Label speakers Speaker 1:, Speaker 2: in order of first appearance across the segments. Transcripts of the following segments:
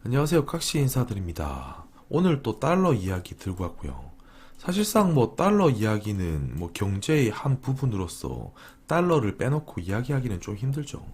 Speaker 1: 안녕하세요. 깍시 인사드립니다. 오늘 또 달러 이야기 들고 왔고요. 사실상 달러 이야기는 경제의 한 부분으로서 달러를 빼놓고 이야기하기는 좀 힘들죠.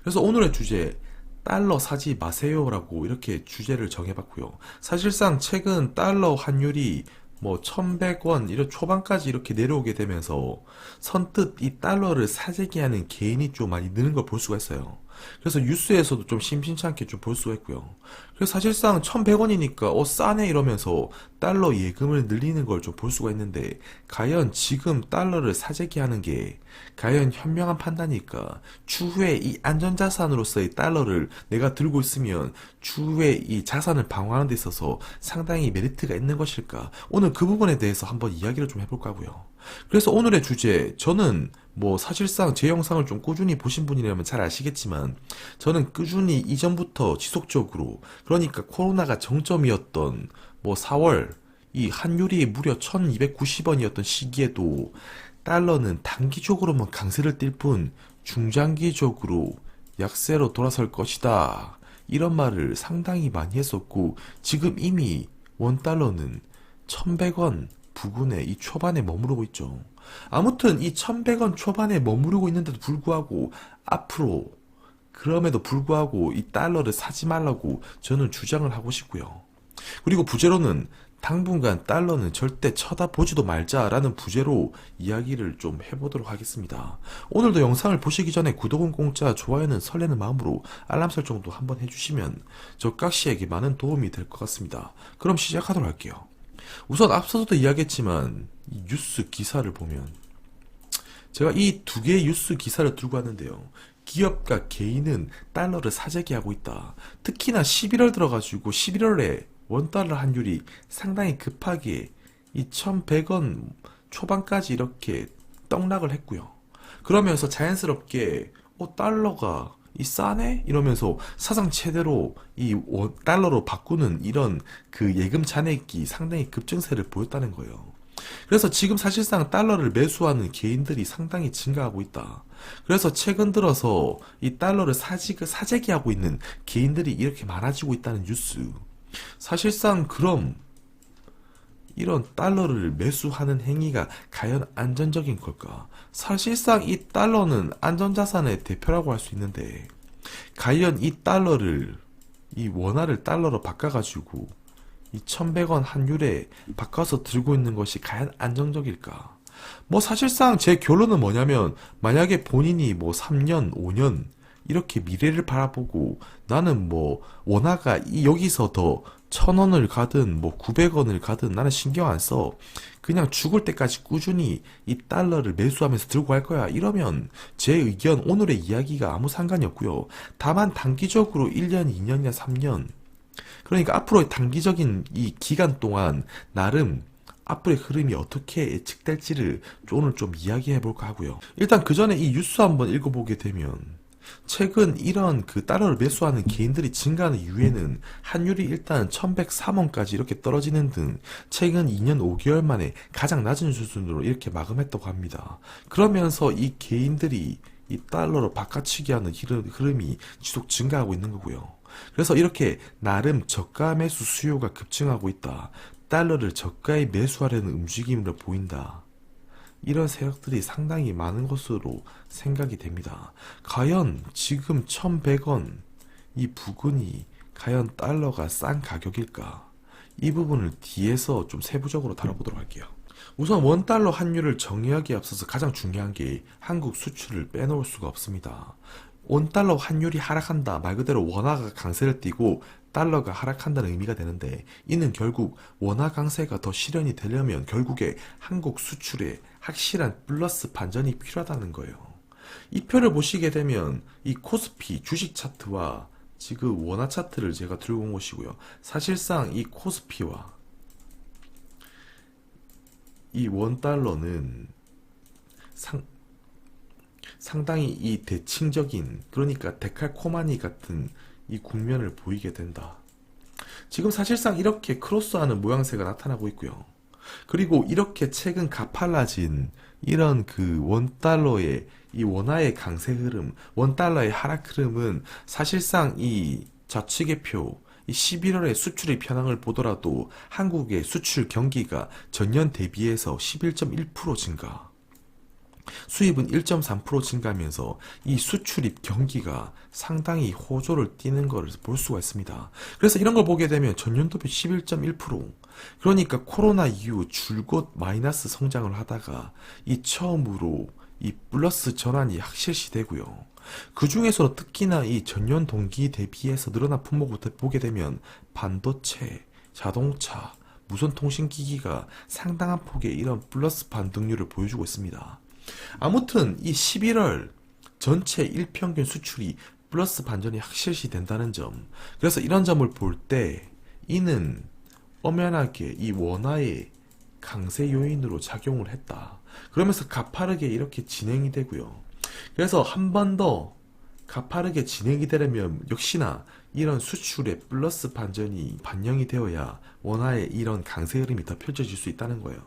Speaker 1: 그래서 오늘의 주제, 달러 사지 마세요라고 이렇게 주제를 정해봤고요. 사실상 최근 달러 환율이 1100원 이런 초반까지 이렇게 내려오게 되면서 선뜻 이 달러를 사재기 하는 개인이 좀 많이 느는 걸 볼 수가 있어요. 그래서 뉴스에서도 좀 심심찮게 좀 볼 수가 있고요. 그래서 사실상 1100원이니까 싸네 이러면서 달러 예금을 늘리는 걸 좀 볼 수가 있는데, 과연 지금 달러를 사재기 하는 게 과연 현명한 판단일까? 추후에 이 안전자산으로서의 달러를 내가 들고 있으면 추후에 이 자산을 방어하는 데 있어서 상당히 메리트가 있는 것일까? 오늘 그 부분에 대해서 한번 이야기를 좀 해볼까 하고요. 그래서 오늘의 주제, 저는 사실상 제 영상을 좀 꾸준히 보신 분이라면 잘 아시겠지만, 저는 꾸준히 이전부터 지속적으로, 그러니까 코로나가 정점이었던 4월 이 환율이 무려 1290원이었던 시기에도 달러는 단기적으로만 강세를 띌 뿐 중장기적으로 약세로 돌아설 것이다, 이런 말을 상당히 많이 했었고, 지금 이미 원달러는 1100원 부근에 이 초반에 머무르고 있죠. 아무튼 이 1100원 초반에 머무르고 있는데도 불구하고 앞으로, 그럼에도 불구하고 이 달러를 사지 말라고 저는 주장을 하고 싶고요. 그리고 부제로는 당분간 달러는 절대 쳐다보지도 말자라는 부제로 이야기를 좀 해보도록 하겠습니다. 오늘도 영상을 보시기 전에 구독은 공짜, 좋아요는 설레는 마음으로 알람 설정도 한번 해주시면 저 깍시에게 많은 도움이 될 것 같습니다. 그럼 시작하도록 할게요. 우선 앞서서도 이야기했지만 이 뉴스 기사를 보면, 제가 이 두 개의 뉴스 기사를 들고 왔는데요. 기업과 개인은 달러를 사재기 하고 있다. 특히나 11월 들어가지고 11월에 원달러 환율이 상당히 급하게 이 1100원 초반까지 이렇게 떡락을 했고요. 그러면서 자연스럽게 달러가 이 싸네? 이러면서 사상 최대로 이 달러로 바꾸는 이런 그 예금 잔액이 상당히 급증세를 보였다는 거예요. 그래서 지금 사실상 달러를 매수하는 개인들이 상당히 증가하고 있다. 그래서 최근 들어서 이 달러를 사재기하고 있는 개인들이 이렇게 많아지고 있다는 뉴스. 사실상 그럼 이런 달러를 매수하는 행위가 과연 안전적인 걸까? 사실상 이 달러는 안전자산의 대표라고 할 수 있는데, 과연 이 달러를, 이 원화를 달러로 바꿔가지고 이 1100원 환율에 바꿔서 들고 있는 것이 과연 안정적일까? 사실상 제 결론은 뭐냐면, 만약에 본인이 3년, 5년 이렇게 미래를 바라보고 나는 원화가 여기서 더 1000원을 가든 900원을 가든 나는 신경 안 써, 그냥 죽을 때까지 꾸준히 이 달러를 매수하면서 들고 갈 거야, 이러면 제 의견, 오늘의 이야기가 아무 상관이 없고요. 다만 단기적으로 1년, 2년이나 3년, 그러니까 앞으로의 단기적인 이 기간 동안 나름 앞으로의 흐름이 어떻게 예측될지를 오늘 좀 이야기해 볼까 하고요. 일단 그 전에 이 뉴스 한번 읽어보게 되면, 최근 이런 그 달러를 매수하는 개인들이 증가하는 이유에는 환율이 일단 1103원까지 이렇게 떨어지는 등 최근 2년 5개월 만에 가장 낮은 수준으로 이렇게 마감했다고 합니다. 그러면서 이 개인들이 이 달러로 바꿔치기 하는 흐름이 지속 증가하고 있는 거고요. 그래서 이렇게 나름 저가 매수 수요가 급증하고 있다. 달러를 저가에 매수하려는 움직임으로 보인다. 이런 세력들이 상당히 많은 것으로 생각이 됩니다. 과연 지금 1100원 이 부근이 과연 달러가 싼 가격일까? 이 부분을 뒤에서 좀 세부적으로 다뤄보도록 할게요. 우선 원달러 환율을 정의하기에 앞서서 가장 중요한 게 한국 수출을 빼놓을 수가 없습니다. 원달러 환율이 하락한다, 말 그대로 원화가 강세를 띠고 달러가 하락한다는 의미가 되는데, 이는 결국 원화 강세가 더 실현이 되려면 결국에 한국 수출에 확실한 플러스 반전이 필요하다는 거예요. 이 표를 보시게 되면 이 코스피 주식 차트와 지금 원화 차트를 제가 들고 온 것이고요. 사실상 이 코스피와 이 원달러는 상당히 이 대칭적인, 그러니까 데칼코마니 같은 이 국면을 보이게 된다. 지금 사실상 이렇게 크로스하는 모양새가 나타나고 있고요. 그리고 이렇게 최근 가팔라진 이런 그 원달러의 이 원화의 강세 흐름, 원달러의 하락 흐름은 사실상 이 좌측의 표, 이 11월에 수출입 현황을 보더라도 한국의 수출 경기가 전년 대비해서 11.1% 증가, 수입은 1.3% 증가하면서 이 수출입 경기가 상당히 호조를 띠는 것을 볼 수가 있습니다. 그래서 이런 걸 보게 되면 전년도 비 11.1%, 그러니까 코로나 이후 줄곧 마이너스 성장을 하다가 이 처음으로 이 플러스 전환이 확실시 되고요. 그 중에서 특히나 이 전년 동기 대비해서 늘어난 품목을 보게 되면 반도체, 자동차, 무선통신기기가 상당한 폭의 이런 플러스 반등률을 보여주고 있습니다. 아무튼 이 11월 전체 일평균 수출이 플러스 반전이 확실시 된다는 점, 그래서 이런 점을 볼 때 이는 엄연하게 이 원화의 강세 요인으로 작용을 했다. 그러면서 가파르게 이렇게 진행이 되고요. 그래서 한 번 더 가파르게 진행이 되려면 역시나 이런 수출의 플러스 반전이 반영이 되어야 원화의 이런 강세 흐름이 더 펼쳐질 수 있다는 거예요.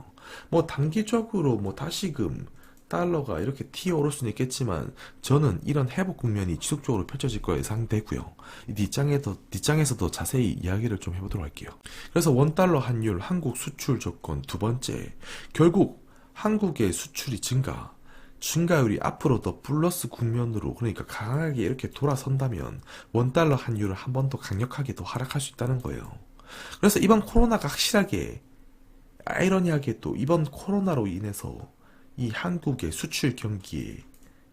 Speaker 1: 뭐 단기적으로 뭐 다시금 달러가 이렇게 튀어오를 수는 있겠지만 저는 이런 회복 국면이 지속적으로 펼쳐질 거 예상되고요. 뒷장에서도 자세히 이야기를 좀 해보도록 할게요. 그래서 원달러 환율 한국 수출 조건 두 번째, 결국 한국의 수출이 증가율이 앞으로 더 플러스 국면으로, 그러니까 강하게 이렇게 돌아선다면 원달러 환율을 한 번 더 강력하게 더 하락할 수 있다는 거예요. 그래서 이번 코로나가 확실하게 아이러니하게 또 이번 코로나로 인해서 이 한국의 수출 경기에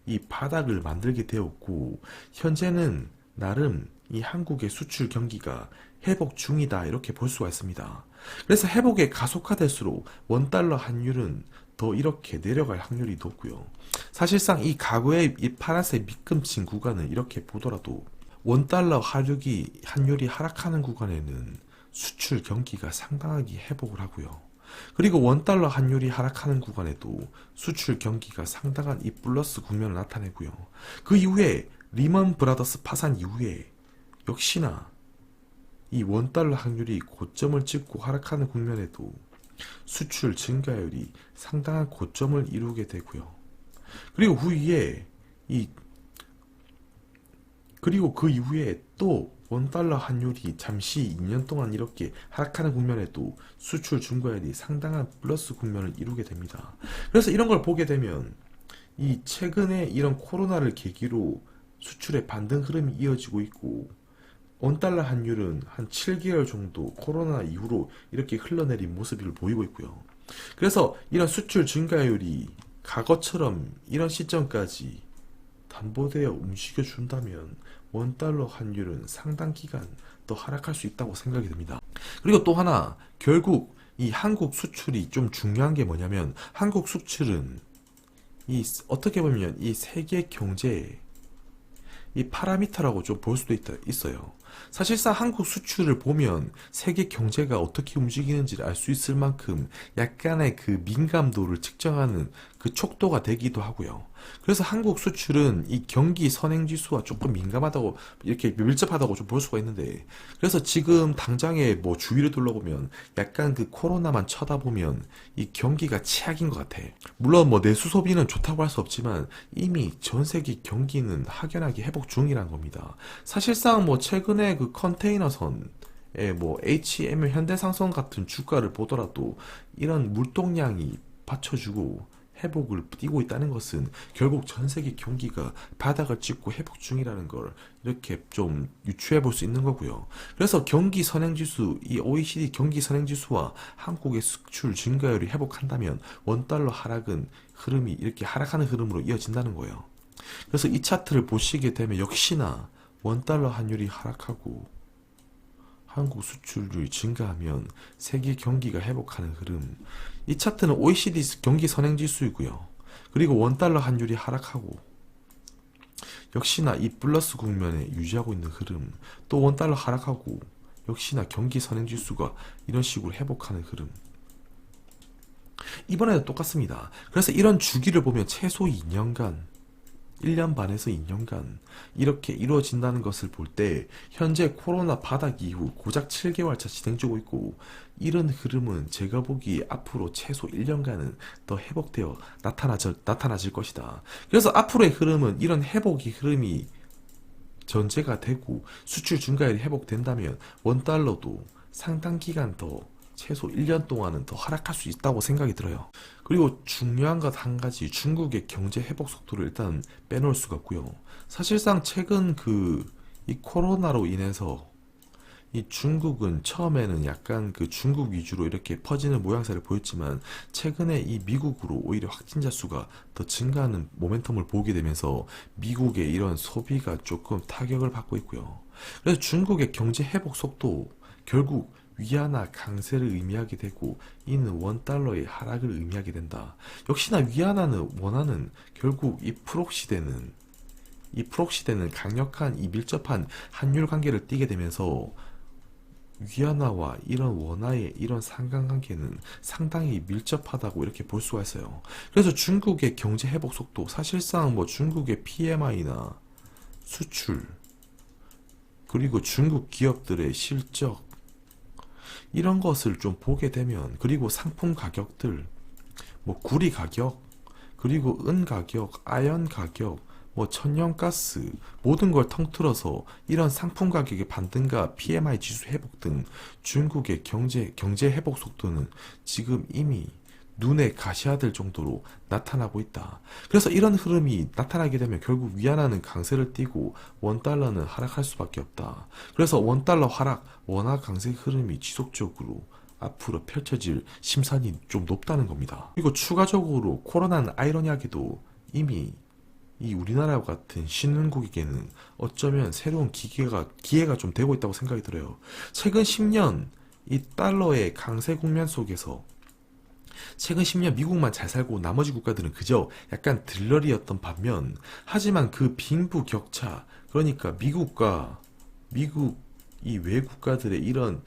Speaker 1: 이 바닥을 만들게 되었고, 현재는 나름 이 한국의 수출 경기가 회복 중이다 이렇게 볼 수가 있습니다. 그래서 회복이 가속화될수록 원달러 환율은 더 이렇게 내려갈 확률이 높고요. 사실상 이 과거의 이 파란색 밑금친 구간을 이렇게 보더라도 원달러 환율이 하락하는 구간에는 수출 경기가 상당하게 회복을 하고요. 그리고 원달러 환율이 하락하는 구간에도 수출 경기가 상당한 이 플러스 국면을 나타내고요. 그 이후에 리먼 브라더스 파산 이후에 역시나 이 원달러 환율이 고점을 찍고 하락하는 국면에도 수출 증가율이 상당한 고점을 이루게 되고요. 그리고 그 이후에 또 원달러 환율이 잠시 2년 동안 이렇게 하락하는 국면에도 수출 증가율이 상당한 플러스 국면을 이루게 됩니다. 그래서 이런 걸 보게 되면 이 최근에 이런 코로나를 계기로 수출의 반등 흐름이 이어지고 있고, 원달러 환율은 한 7개월 정도 코로나 이후로 이렇게 흘러내린 모습을 보이고 있고요. 그래서 이런 수출 증가율이 과거처럼 이런 시점까지 담보되어 움직여준다면 원달러 환율은 상당 기간 더 하락할 수 있다고 생각이 듭니다. 그리고 또 하나, 결국 이 한국 수출이 좀 중요한 게 뭐냐면, 한국 수출은 어떻게 보면 이 세계 경제의 이 파라미터라고 좀 볼 수도 있어요. 사실상 한국 수출을 보면 세계 경제가 어떻게 움직이는지를 알 수 있을 만큼 약간의 그 민감도를 측정하는 그 촉도가 되기도 하고요. 그래서 한국 수출은 이 경기 선행지수와 조금 민감하다고, 이렇게 밀접하다고 좀 볼 수가 있는데, 그래서 지금 당장에 뭐 주위를 둘러보면 약간 그 코로나만 쳐다보면 이 경기가 최악인 것 같아. 물론 뭐 내수 소비는 좋다고 할 수 없지만 이미 전 세계 경기는 확연하게 회복 중이란 겁니다. 사실상 뭐 최근에 그 컨테이너선 뭐 HML 현대상선 같은 주가를 보더라도 이런 물동량이 받쳐주고 회복을 띠고 있다는 것은 결국 전 세계 경기가 바닥을 찍고 회복 중이라는 걸 이렇게 좀 유추해 볼 수 있는 거고요. 그래서 경기 선행지수, 이 OECD 경기 선행지수와 한국의 수출 증가율이 회복한다면 원달러 하락은 흐름이 이렇게 하락하는 흐름으로 이어진다는 거예요. 그래서 이 차트를 보시게 되면 역시나 원달러 환율이 하락하고 한국 수출률이 증가하면 세계 경기가 회복하는 흐름. 이 차트는 OECD 경기 선행지수이고요. 그리고 원달러 환율이 하락하고 역시나 이 플러스 국면에 유지하고 있는 흐름. 또 원달러 하락하고 역시나 경기 선행지수가 이런 식으로 회복하는 흐름. 이번에도 똑같습니다. 그래서 이런 주기를 보면 최소 2년간 1년 반에서 2년간 이렇게 이루어진다는 것을 볼 때 현재 코로나 바닥 이후 고작 7개월차 진행 중이고 있고, 이런 흐름은 제가 보기에 앞으로 최소 1년간은 더 회복되어 나타나질 것이다. 그래서 앞으로의 흐름은 이런 회복의 흐름이 전제가 되고 수출 증가율이 회복된다면 원달러도 상당 기간 더 최소 1년 동안은 더 하락할 수 있다고 생각이 들어요. 그리고 중요한 것 한 가지, 중국의 경제 회복 속도를 일단 빼놓을 수가 없고요. 사실상 최근 이 코로나로 인해서 이 중국은 처음에는 약간 중국 위주로 이렇게 퍼지는 모양새를 보였지만 최근에 이 미국으로 오히려 확진자 수가 더 증가하는 모멘텀을 보게 되면서 미국의 이런 소비가 조금 타격을 받고 있고요. 그래서 중국의 경제 회복 속도 결국 위안화 강세를 의미하게 되고 이는 원달러의 하락을 의미하게 된다. 역시나 위안화는 원화는 결국 이 프록시되는 강력한 이 밀접한 환율 관계를 띠게 되면서 위안화와 이런 원화의 이런 상관관계는 상당히 밀접하다고 이렇게 볼 수가 있어요. 그래서 중국의 경제 회복 속도, 사실상 중국의 PMI나 수출, 그리고 중국 기업들의 실적, 이런 것을 좀 보게 되면, 그리고 상품 가격들, 구리 가격, 그리고 은 가격, 아연 가격, 천연가스, 모든 걸 통틀어서 이런 상품 가격의 반등과 PMI 지수 회복 등 중국의 경제 회복 속도는 지금 이미 눈에 가시화될 정도로 나타나고 있다. 그래서 이런 흐름이 나타나게 되면 결국 위안화는 강세를 띠고 원달러는 하락할 수밖에 없다. 그래서 원달러 하락, 원화 강세 흐름이 지속적으로 앞으로 펼쳐질 심산이 좀 높다는 겁니다. 그리고 추가적으로 코로나는 아이러니하게도 이미 이 우리나라와 같은 신흥국에게는 어쩌면 새로운 기회가 좀 되고 있다고 생각이 들어요. 최근 10년 이 달러의 강세 국면 속에서 최근 10년 미국만 잘 살고 나머지 국가들은 그저 약간 들러리였던 반면, 하지만 그 빈부 격차, 그러니까 미국 이 외 국가들의 이런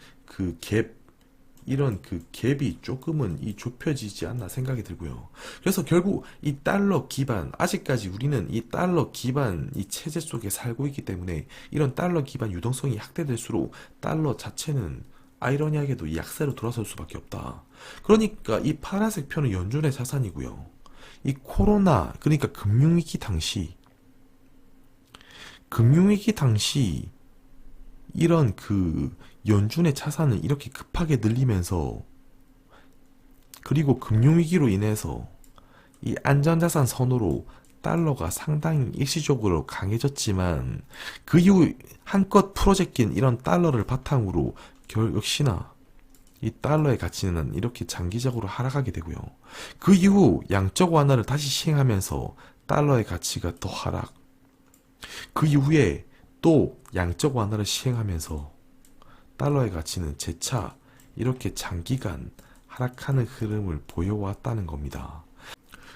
Speaker 1: 갭이 조금은 좁혀지지 않나 생각이 들고요. 그래서 결국 이 달러 기반, 아직까지 우리는 이 달러 기반 이 체제 속에 살고 있기 때문에 이런 달러 기반 유동성이 확대될수록 달러 자체는 아이러니하게도 이 약세로 돌아설 수밖에 없다. 그러니까 이 파란색 표는 연준의 자산이고요. 이 코로나, 그러니까 금융위기 당시 이런 연준의 자산은 이렇게 급하게 늘리면서, 그리고 금융위기로 인해서 이 안전자산 선호로 달러가 상당히 일시적으로 강해졌지만 그 이후 한껏 풀어제낀 이런 달러를 바탕으로 역시나 이 달러의 가치는 이렇게 장기적으로 하락하게 되고요. 그 이후 양적 완화를 다시 시행하면서 달러의 가치가 더 하락. 그 이후에 또 양적 완화를 시행하면서 달러의 가치는 재차 이렇게 장기간 하락하는 흐름을 보여왔다는 겁니다.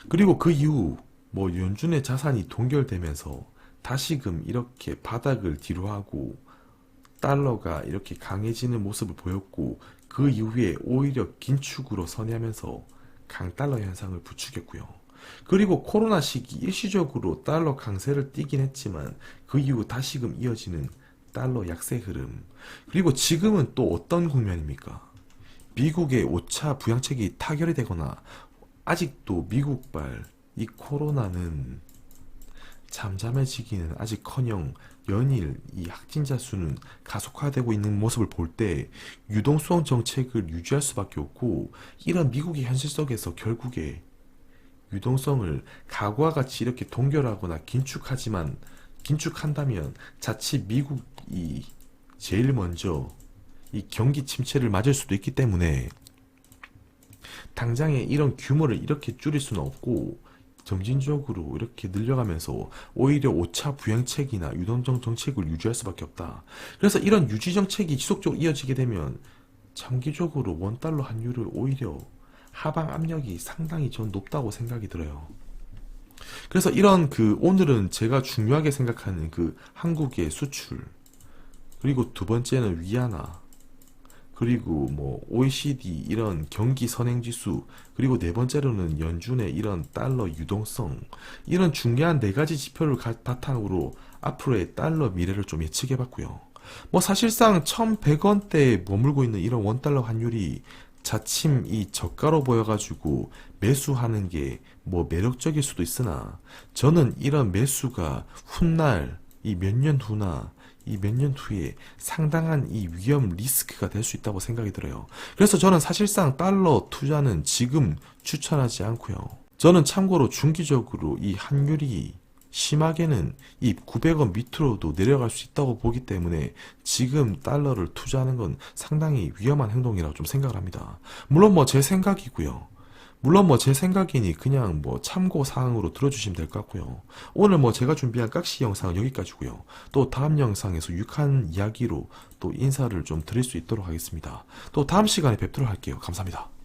Speaker 1: 그리고 그 이후 연준의 자산이 동결되면서 다시금 이렇게 바닥을 뒤로하고 달러가 이렇게 강해지는 모습을 보였고, 그 이후에 오히려 긴축으로 선회하면서 강달러 현상을 부추겼고요. 그리고 코로나 시기 일시적으로 달러 강세를 띠긴 했지만 그 이후 다시금 이어지는 달러 약세 흐름. 그리고 지금은 또 어떤 국면입니까? 미국의 5차 부양책이 타결이 되거나 아직도 미국발 이 코로나는 잠잠해지기는 아직커녕 연일 이 확진자 수는 가속화되고 있는 모습을 볼 때 유동성 정책을 유지할 수밖에 없고, 이런 미국의 현실 속에서 결국에 유동성을 과거와 같이 이렇게 동결하거나 긴축한다면 자칫 미국이 제일 먼저 이 경기 침체를 맞을 수도 있기 때문에 당장에 이런 규모를 이렇게 줄일 수는 없고 점진적으로 이렇게 늘려가면서 오히려 5차 부양책이나 유동성 정책을 유지할 수밖에 없다. 그래서 이런 유지 정책이 지속적으로 이어지게 되면 장기적으로 원달러 환율을 오히려 하방 압력이 상당히 전 높다고 생각이 들어요. 그래서 이런 오늘은 제가 중요하게 생각하는 한국의 수출, 그리고 두 번째는 위안화, 그리고 OECD 이런 경기 선행지수, 그리고 네 번째로는 연준의 이런 달러 유동성, 이런 중요한 네 가지 지표를 바탕으로 앞으로의 달러 미래를 좀 예측해봤고요. 사실상 1100원대에 머물고 있는 이런 원달러 환율이 자침 이 저가로 보여가지고 매수하는 게 매력적일 수도 있으나, 저는 이런 매수가 훗날 이 몇 년 후나 이 몇 년 후에 상당한 이 위험 리스크가 될 수 있다고 생각이 들어요. 그래서 저는 사실상 달러 투자는 지금 추천하지 않고요. 저는 참고로 중기적으로 이 환율이 심하게는 이 900원 밑으로도 내려갈 수 있다고 보기 때문에 지금 달러를 투자하는 건 상당히 위험한 행동이라고 좀 생각을 합니다. 물론 뭐 제 생각이고요. 물론 뭐 제 생각이니 그냥 뭐 참고 사항으로 들어주시면 될 것 같고요. 오늘 뭐 제가 준비한 깍시 영상은 여기까지고요. 또 다음 영상에서 유익한 이야기로 또 인사를 좀 드릴 수 있도록 하겠습니다. 또 다음 시간에 뵙도록 할게요. 감사합니다.